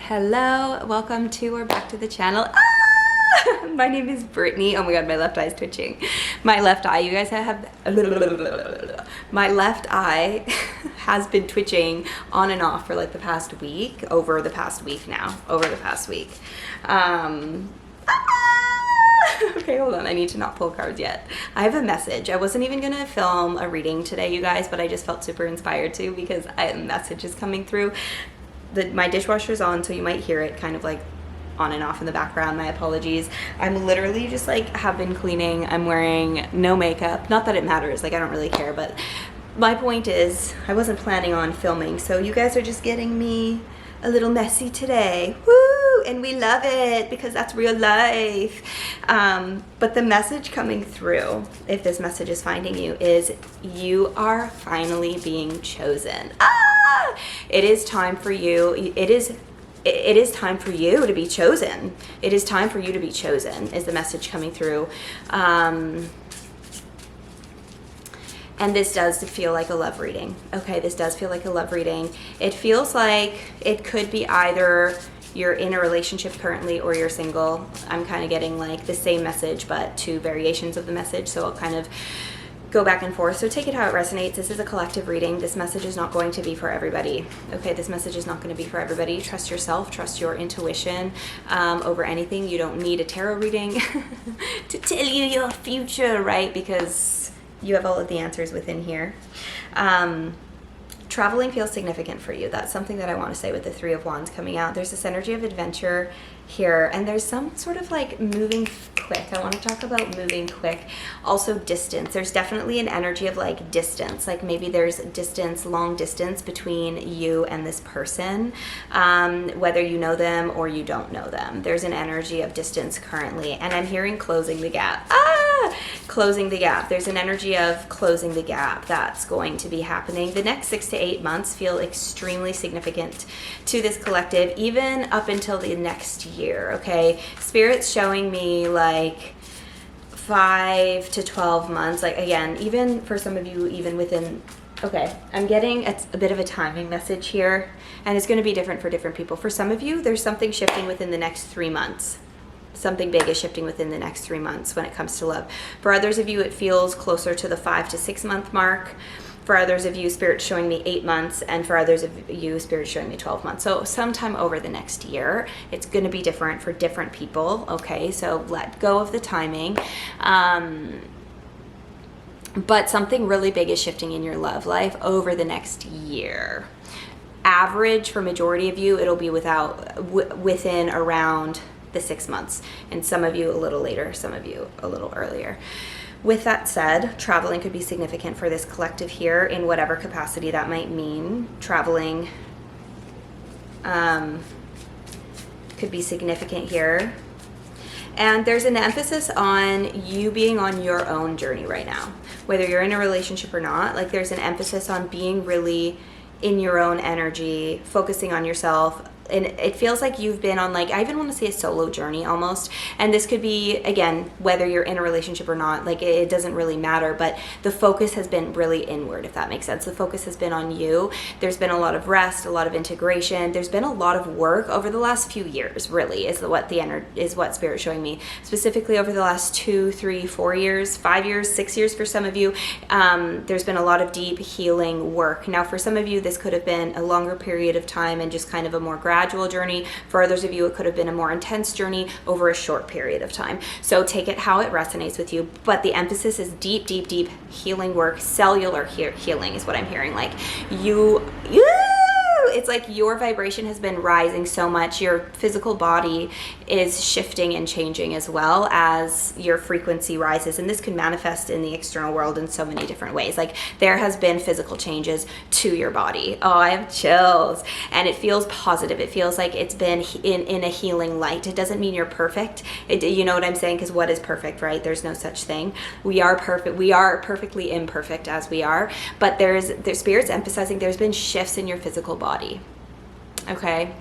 Hello, welcome to or back to the channel. My name is Brittany. Oh my god, my left eye's twitching. My left eye, you guys have my left eye has been twitching on and off for like the past week, over the past week. Okay, hold on, I need to not pull cards yet. I have a message. I wasn't even gonna film a reading today, you guys, but I just felt super inspired to because a message is coming through. My dishwasher's on, so you might hear it kind of like on and off in the background. My apologies. I'm literally just like have been cleaning. I'm wearing no makeup. Not that it matters, like I don't really care, but my point is I wasn't planning on filming, so you guys are just getting me a little messy today. Woo! And we love it because that's real life. But the message coming through, if this message is finding you, is you are finally being chosen. It is time for you. It is time for you to be chosen. It is time for you to be chosen, is the message coming through. And this does feel like a love reading. Okay, this does feel like a love reading. It feels like it could be either you're in a relationship currently or you're single. I'm kind of getting like the same message, but two variations of the message. So I'll kind of go back and forth. So take it how it resonates. This is a collective reading. This message is not going to be for everybody. Okay, this message is not going to be for everybody. Trust yourself, trust your intuition over anything. You don't need a tarot reading to tell you your future, right? Because you have all of the answers within here. Traveling feels significant for you. That's something that I want to say with the Three of Wands coming out. There's this energy of adventure here, and there's some sort of like moving quick. I want to talk about moving quick. Also distance. There's definitely an energy of like distance. Like maybe there's distance, long distance between you and this person, whether you know them or you don't know them. There's an energy of distance currently, and I'm hearing closing the gap. Closing the gap. There's an energy of closing the gap that's going to be happening. The next 6 to 8 months feel extremely significant to this collective, even up until the next year, okay? Spirit's showing me like 5 to 12 months. Like again, even for some of you, even within, okay, I'm getting a bit of a timing message here, and it's going to be different for different people. For some of you, there's something shifting within the next 3 months. Something big is shifting within the next 3 months when it comes to love. For others of you, it feels closer to the 5 to 6 month mark. For others of you, Spirit's showing me 8 months, and for others of you, Spirit's showing me 12 months. So sometime over the next year, it's going to be different for different people. Okay, so let go of the timing. But something really big is shifting in your love life over the next year. Average for majority of you, it'll be within around the 6 months, and some of you a little later, some of you a little earlier. With that said, traveling could be significant for this collective here in whatever capacity that might mean. Traveling could be significant here. And there's an emphasis on you being on your own journey right now. Whether you're in a relationship or not, like there's an emphasis on being really in your own energy, focusing on yourself. And it feels like you've been on like, I even want to say a solo journey almost. And this could be, again, whether you're in a relationship or not, like it doesn't really matter, but the focus has been really inward, if that makes sense. The focus has been on you. There's been a lot of rest, a lot of integration. There's been a lot of work over the last few years, really, is what Spirit's showing me. Specifically over the last 2, 3, 4 years, 5 years, 6 years for some of you, there's been a lot of deep healing work. Now, for some of you, this could have been a longer period of time and just kind of a more gradual journey. For others of you, it could have been a more intense journey over a short period of time. So take it how it resonates with you, but the emphasis is deep, deep, deep healing work. Cellular healing is what I'm hearing. Like it's like your vibration has been rising so much. Your physical body is shifting and changing as well as your frequency rises. And this can manifest in the external world in so many different ways. Like there has been physical changes to your body. Oh, I have chills. And it feels positive. It feels like it's been in a healing light. It doesn't mean you're perfect. You know what I'm saying? Because what is perfect, right? There's no such thing. We are perfect. We are perfectly imperfect as we are. But there's Spirit's emphasizing there's been shifts in your physical body. Okay,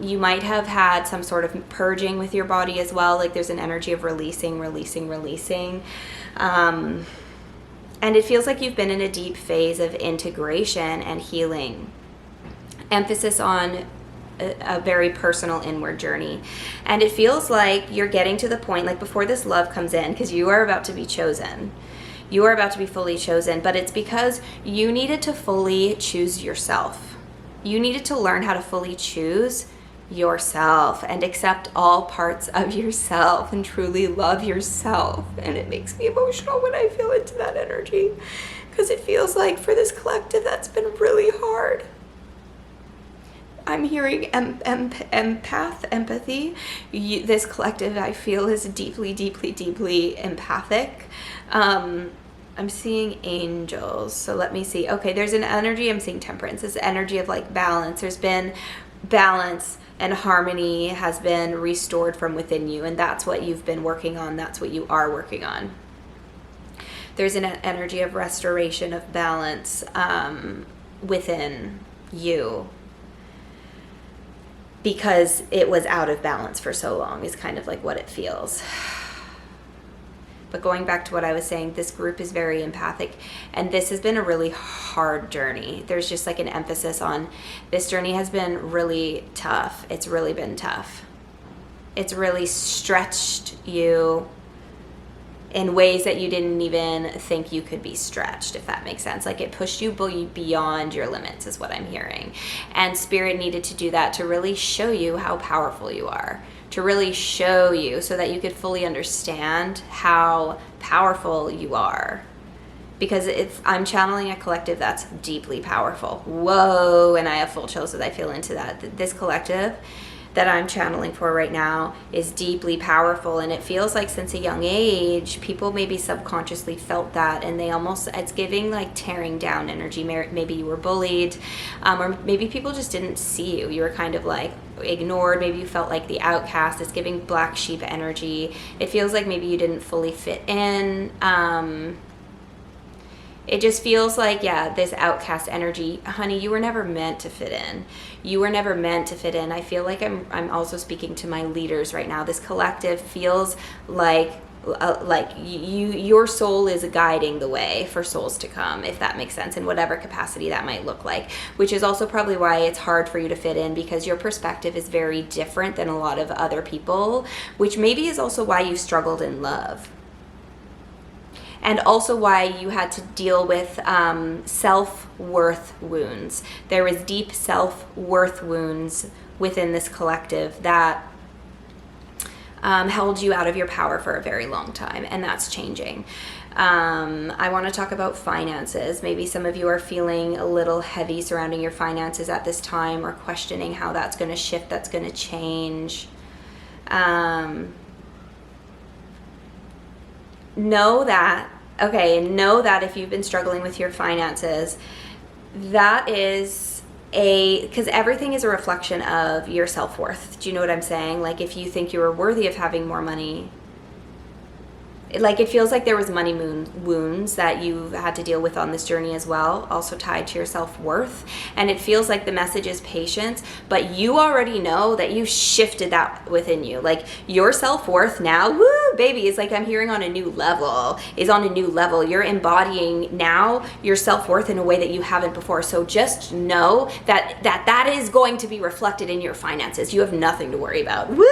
you might have had some sort of purging with your body as well. Like there's an energy of releasing. And it feels like you've been in a deep phase of integration and healing. Emphasis on a very personal inward journey. And it feels like you're getting to the point, like before this love comes in, because you are about to be chosen. You are about to be fully chosen, but it's because you needed to fully choose yourself. You needed to learn how to fully choose yourself and accept all parts of yourself and truly love yourself. And it makes me emotional when I feel into that energy, because it feels like for this collective that's been really hard. I'm hearing empathy. This collective, I feel, is deeply, deeply, deeply empathic. I'm seeing angels. So let me see. Okay, there's an energy. I'm seeing temperance. This energy of like balance. There's been balance and harmony has been restored from within you. And that's what you've been working on. That's what you are working on. There's an energy of restoration of balance within you, because it was out of balance for so long is kind of like what it feels. But going back to what I was saying, this group is very empathic, and this has been a really hard journey. There's just like an emphasis on this journey has been really tough. It's really been tough. It's really stretched you in ways that you didn't even think you could be stretched, if that makes sense. Like it pushed you beyond your limits is what I'm hearing. And Spirit needed to do that to really show you how powerful you are, to really show you so that you could fully understand how powerful you are. Because I'm channeling a collective that's deeply powerful. Whoa, and I have full chills as I feel into that. This collective that I'm channeling for right now is deeply powerful, and it feels like since a young age people maybe subconsciously felt that, and they almost, it's giving like tearing down energy. Maybe you were bullied, or maybe people just didn't see you. You were kind of like ignored. Maybe you felt like the outcast. It's giving black sheep energy. It feels like maybe you didn't fully fit in. It just feels like, yeah, this outcast energy. Honey, you were never meant to fit in. You were never meant to fit in. I feel like I'm also speaking to my leaders right now. This collective feels like your soul is guiding the way for souls to come, if that makes sense, in whatever capacity that might look like, which is also probably why it's hard for you to fit in, because your perspective is very different than a lot of other people, which maybe is also why you struggled in love. And also why you had to deal with self-worth wounds. There was deep self-worth wounds within this collective that held you out of your power for a very long time, and that's changing. I want to talk about finances. Maybe some of you are feeling a little heavy surrounding your finances at this time, or questioning how that's going to shift, that's going to change. Know that if you've been struggling with your finances, that is because everything is a reflection of your self-worth. Do you know what I'm saying? Like if you think you are worthy of having more money, like it feels like there was money wounds that you've had to deal with on this journey as well, also tied to your self-worth. And it feels like the message is patience, but you already know that you shifted that within you. Like your self-worth now, woo, baby, is like I'm hearing on a new level, is on a new level. You're embodying now your self-worth in a way that you haven't before. So just know that is going to be reflected in your finances. You have nothing to worry about. Woo!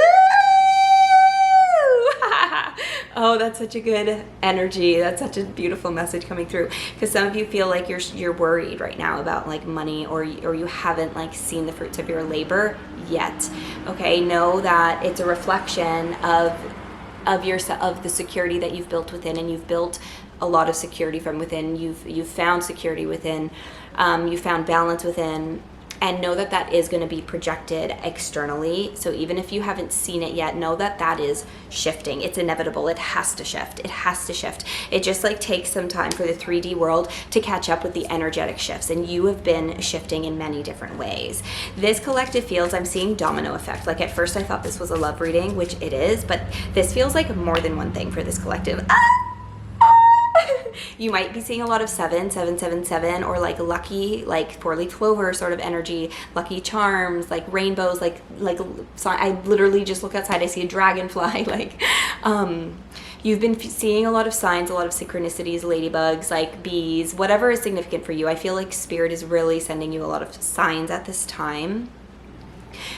Oh, that's such a good energy. That's such a beautiful message coming through, because some of you feel like you're worried right now about like money, or you haven't like seen the fruits of your labor yet. Okay, know that it's a reflection of the security that you've built within, and you've built a lot of security from within. You've found security within. You found balance within. And know that is going to be projected externally. So even if you haven't seen it yet, know that is shifting. It's inevitable. It has to shift. It has to shift. It just like takes some time for the 3D world to catch up with the energetic shifts. And you have been shifting in many different ways. This collective feels, I'm seeing domino effect. Like at first I thought this was a love reading, which it is, but this feels like more than one thing for this collective. You might be seeing a lot of 777, or like lucky, like 4-leaf clover sort of energy, lucky charms, like rainbows, like I literally just look outside, I see a dragonfly, like you've been seeing a lot of signs, a lot of synchronicities, ladybugs, like bees, whatever is significant for you. I feel like Spirit is really sending you a lot of signs at this time.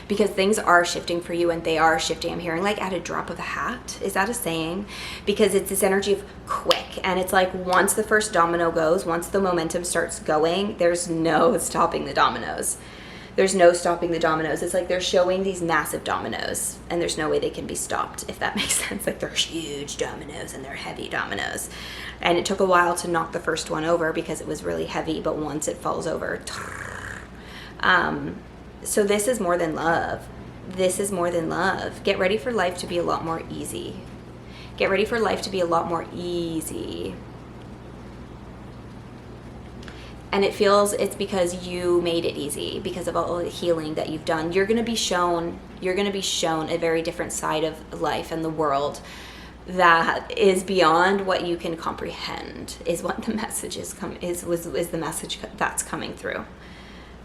because things are shifting for you, and they are shifting. I'm hearing like at a drop of a hat. Is that a saying? Because it's this energy of quick, and it's like once the first domino goes, once the momentum starts going, there's no stopping the dominoes. There's no stopping the dominoes. It's like they're showing these massive dominoes, and there's no way they can be stopped, if that makes sense. Like they're huge dominoes, and they're heavy dominoes. And it took a while to knock the first one over because it was really heavy, but once it falls over, so this is more than love. This is more than love. Get ready for life to be a lot more easy. Get ready for life to be a lot more easy. And it feels it's because you made it easy, because of all the healing that you've done. You're going to be shown a very different side of life and the world that is beyond what you can comprehend, is what the message is the message that's coming through.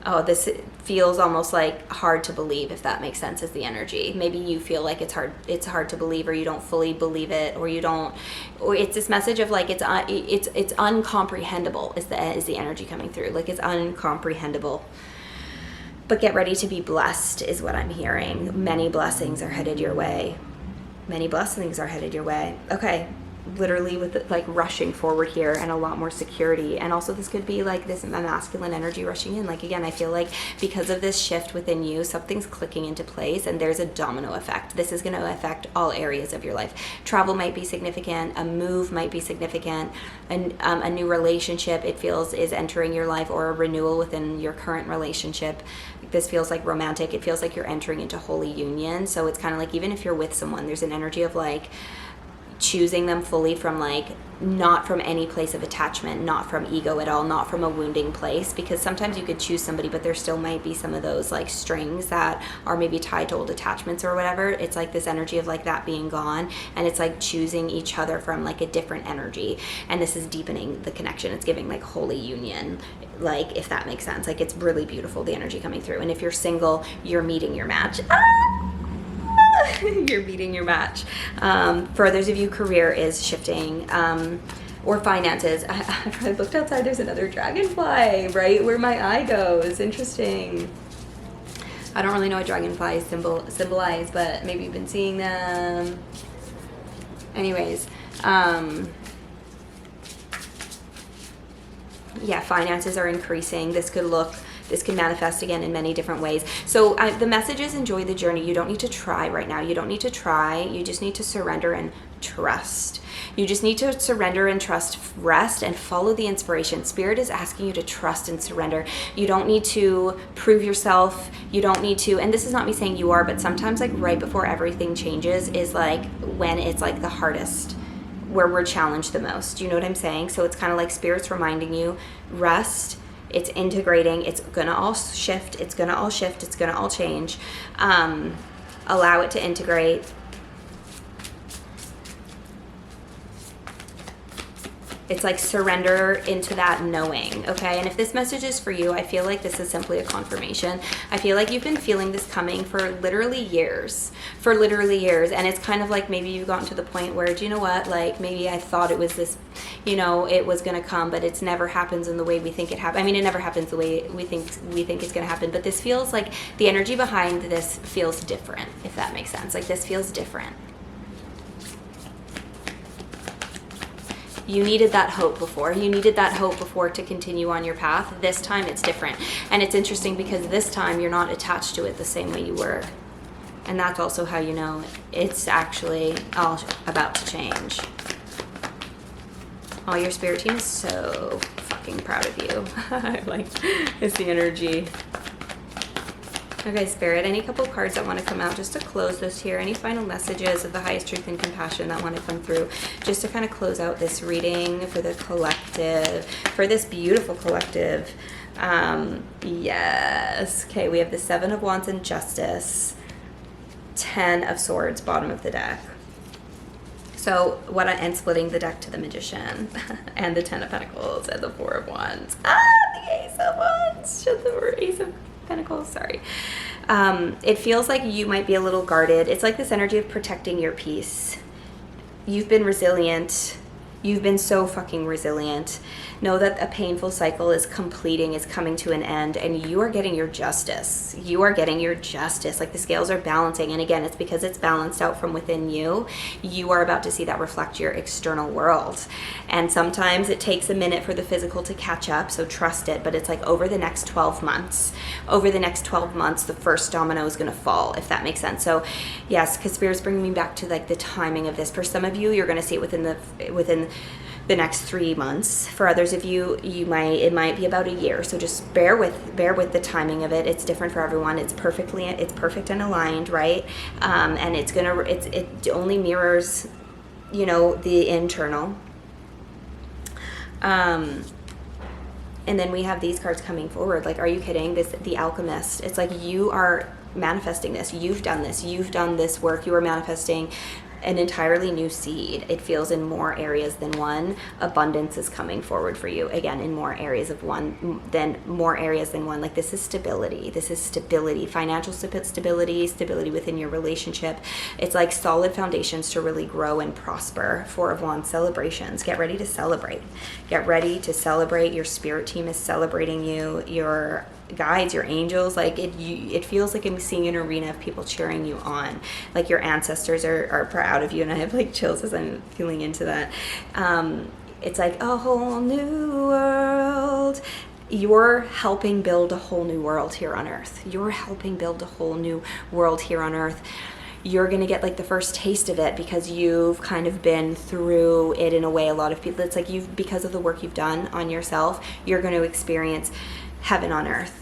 Oh, this feels almost like hard to believe, if that makes sense, is the energy. Maybe you feel like it's hard to believe, or you don't fully believe it, or it's this message of like it's uncomprehendable is the energy coming through. Like it's uncomprehendable. But get ready to be blessed is what I'm hearing. Many blessings are headed your way. Many blessings are headed your way. Okay. Literally with like rushing forward here, and a lot more security. And also this could be like this masculine energy rushing in. Like again, I feel like because of this shift within you, something's clicking into place, and there's a domino effect. This is going to affect all areas of your life. Travel might be significant, a move might be significant, and a new relationship, it feels, is entering your life, or a renewal within your current relationship. This feels like romantic. It feels like you're entering into holy union. So it's kind of like, even if you're with someone, there's an energy of like choosing them fully from like not from any place of attachment, not from ego at all, not from a wounding place, because sometimes you could choose somebody but there still might be some of those like strings that are maybe tied to old attachments or whatever. It's like this energy of like that being gone, and it's like choosing each other from like a different energy, and this is deepening the connection. It's giving like holy union, like, if that makes sense. Like it's really beautiful, the energy coming through. And if you're single, you're meeting your match. You're meeting your match. For others of you, career is shifting, or finances. I looked outside, there's another dragonfly right where my eye goes. Interesting. I don't really know what dragonflies symbolize, but maybe you've been seeing them. Anyways, yeah, finances are increasing. This could manifest again in many different ways. So the message is enjoy the journey. You don't need to try right now. You don't need to try. You just need to surrender and trust. You just need to surrender and trust, rest, and follow the inspiration. Spirit is asking you to trust and surrender. You don't need to prove yourself. You don't need to, and this is not me saying you are, but sometimes like right before everything changes is like when it's like the hardest, where we're challenged the most. You know what I'm saying? So it's kind of like Spirit's reminding you, rest. It's integrating. It's gonna all shift. It's gonna all shift. It's gonna all change. Allow it to integrate. It's like surrender into that knowing, okay? And if this message is for you, I feel like this is simply a confirmation. I feel like you've been feeling this coming for literally years. And it's kind of like maybe you've gotten to the point where, do you know what? Like maybe I thought it was this, you know, it was going to come, but it's never happens in the way we think it happens. I mean, it never happens the way we think it's going to happen, but this feels like the energy behind this feels different, if that makes sense. Like this feels different. You needed that hope before. You needed that hope before to continue on your path. This time it's different. And it's interesting because this time you're not attached to it the same way you were. And that's also how you know it's actually all about to change. Oh, your spirit team is so fucking proud of you. Like, it's the energy. Okay, Spirit, any couple cards that want to come out just to close this here? Any final messages of the highest truth and compassion that want to come through just to kind of close out this reading for the collective, for this beautiful collective? Yes. Okay, we have the 7 of Wands and Justice, 10 of Swords, bottom of the deck. So and splitting the deck to the Magician and the 10 of Pentacles and the 4 of Wands. The Ace of Wands. Just the Ace of Pentacles, sorry. It feels like you might be a little guarded. It's like this energy of protecting your peace. You've been resilient. You've been so fucking resilient. Know that a painful cycle is completing, is coming to an end, and you are getting your justice. You are getting your justice. Like the scales are balancing. And again, it's because it's balanced out from within you. You are about to see that reflect your external world. And sometimes it takes a minute for the physical to catch up, so trust it. But it's like over the next 12 months, the first domino is going to fall, if that makes sense. So yes, because Spirit's bringing me back to like the timing of this. For some of you, you're going to see it within the next 3 months. For others of you, it might be about a year. So just bear with the timing of it. It's different for everyone. It's perfect and aligned, right? And it only mirrors, the internal. And then we have these cards coming forward. Like, are you kidding? The Alchemist. It's like you are manifesting this. You've done this. You've done this work. You are manifesting an entirely new seed. It feels in more areas than one. Abundance is coming forward for you again in more areas than one. Like this is stability. Financial stability within your relationship. It's like solid foundations to really grow and prosper. Four of Wands, celebrations. Get ready to celebrate. Your spirit team is celebrating you. Your guides, your angels, like it feels like I'm seeing an arena of people cheering you on. Like your ancestors are proud of you, and I have like chills as I'm feeling into that. It's like a whole new world. You're helping build a whole new world here on earth. You're going to get like the first taste of it because you've kind of been through it in a way. A lot of people, it's like because of the work you've done on yourself, you're going to experience heaven on earth.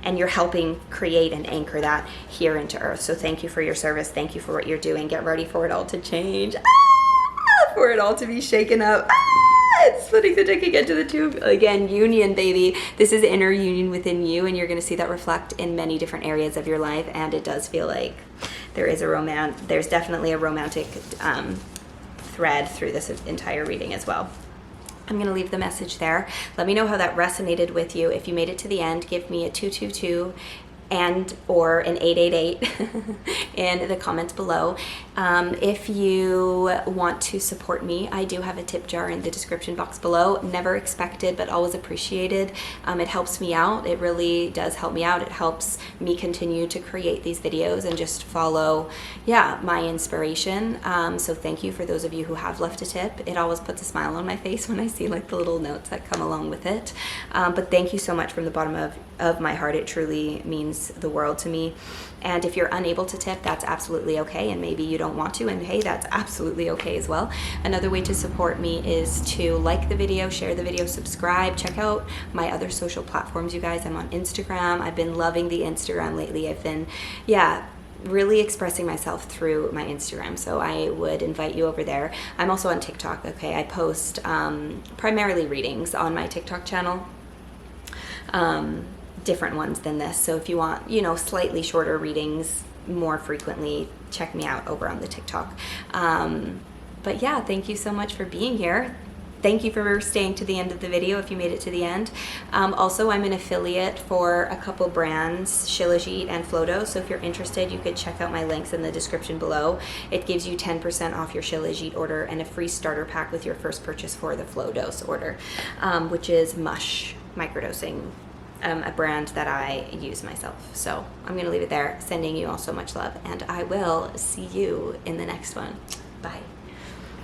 And you're helping create and anchor that here into earth. So thank you for your service. Thank you for what you're doing. Get ready for it all to change. For it all to be shaken up. It's splitting the deck again to the two. Again, union, baby. This is inner union within you, and you're going to see that reflect in many different areas of your life. And it does feel like there's definitely a romantic thread through this entire reading as well. I'm going to leave the message there. Let me know how that resonated with you. If you made it to the end, give me a 222 and or an 888 in the comments below. If you want to support me, I do have a tip jar in the description box below. Never expected, but always appreciated. It helps me out. It really does help me out. It helps me continue to create these videos and just follow, my inspiration. So thank you for those of you who have left a tip. It always puts a smile on my face when I see like the little notes that come along with it. But thank you so much from the bottom of my heart. It truly means the world to me. And if you're unable to tip, that's absolutely okay, and maybe you don't want to, and hey, that's absolutely okay as well. Another way to support me is to like the video, share the video, subscribe, check out my other social platforms, you guys. I'm on Instagram. I've been loving the Instagram lately. I've been really expressing myself through my Instagram, so I would invite you over there. I'm also on TikTok. Okay, I post primarily readings on my TikTok channel. Different ones than this. So if you want, slightly shorter readings more frequently, check me out over on the TikTok. But yeah, thank you so much for being here. Thank you for staying to the end of the video if you made it to the end. Also, I'm an affiliate for a couple brands, Shilajit and Flowdose. So if you're interested, you could check out my links in the description below. It gives you 10% off your Shilajit order and a free starter pack with your first purchase for the Flowdose order, which is mush microdosing. A brand that I use myself. So I'm going to leave it there, sending you all so much love, and I will see you in the next one. Bye.